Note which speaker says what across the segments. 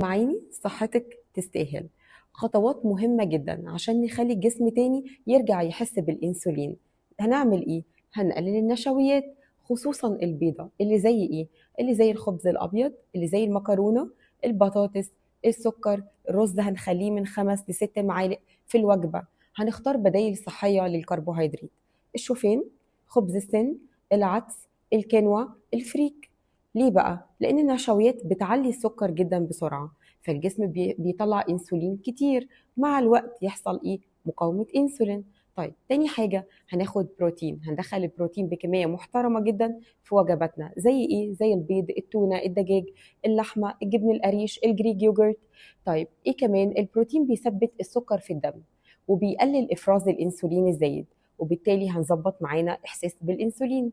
Speaker 1: معيني صحتك تستاهل. خطوات مهمة جدا عشان نخلي الجسم تاني يرجع يحس بالإنسولين. هنعمل إيه؟ هنقلل النشويات، خصوصا البيضة اللي زي إيه؟ اللي زي الخبز الأبيض، اللي زي المكرونة، البطاطس، السكر، الرز هنخليه من 5 ل6 معالق في الوجبة. هنختار بدائل صحية للكربوهيدرات: الشوفان، خبز السن، العدس، الكينوا، الفريك. ليه بقى؟ لأن النشويات بتعلي السكر جدا بسرعة، فالجسم بيطلع انسولين كتير. مع الوقت يحصل ايه؟ مقاومة انسولين. طيب تاني حاجة، هناخد بروتين، هندخل البروتين بكمية محترمة جدا في وجباتنا. زي ايه؟ زي البيض، التونة، الدجاج، اللحمة، الجبن القريش، الجريك يوجرت. طيب ايه كمان؟ البروتين بيثبت السكر في الدم وبيقلل افراز الانسولين الزايد، وبالتالي هنظبط معانا احساس بالانسولين.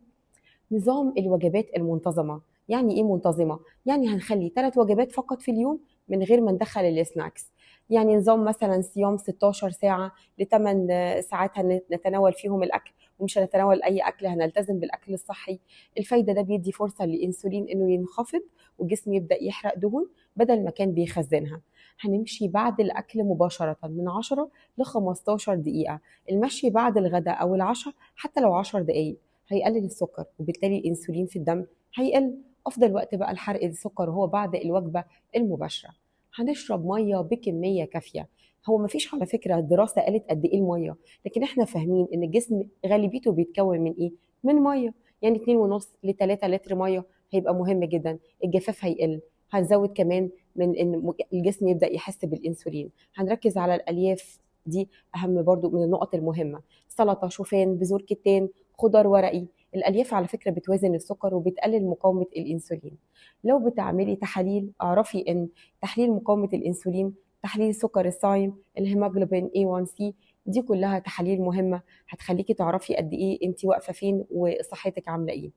Speaker 1: نظام الوجبات المنتظمة. يعني ايه منتظمة؟ يعني هنخلي 3 وجبات فقط في اليوم من غير ما ندخل السناكس. يعني نظام مثلا صيام 16 ساعة ل8 ساعات نتناول فيهم الأكل، ومش هنتناول أي أكل، هنلتزم بالأكل الصحي. الفايدة ده بيدي فرصة للإنسولين إنه ينخفض والجسم يبدأ يحرق دهون بدل ما كان بيخزنها. هنمشي بعد الأكل مباشرة من 10 ل 15 دقيقة. المشي بعد الغداء أو العشاء حتى لو 10 دقايق هيقلل السكر، وبالتالي الانسولين في الدم هيقل. افضل وقت بقى لحرق السكر هو بعد الوجبه المباشره. هنشرب ميه بكميه كافيه. هو مفيش على فكره دراسه قالت قد ايه الميه، لكن احنا فاهمين ان الجسم غالبيته بيتكون من ايه؟ من ميه. يعني 2.5 ل 3 لتر ميه هيبقى مهم جدا. الجفاف هيقل. هنزود كمان من ان الجسم يبدا يحس بالانسولين. هنركز على الالياف، دي اهم برضو من النقط المهمه: سلطه، شوفان، بذور كتان، خضار ورقي. الألياف على فكرة بتوازن السكر وبتقلل مقاومة الأنسولين. لو بتعملي تحاليل اعرفي إن تحليل مقاومة الأنسولين، تحليل السكر الصايم، الهيموجلوبين A1C، دي كلها تحاليل مهمة هتخليكي تعرفي قد إيه أنت واقفة فين وصحتك عاملة إيه.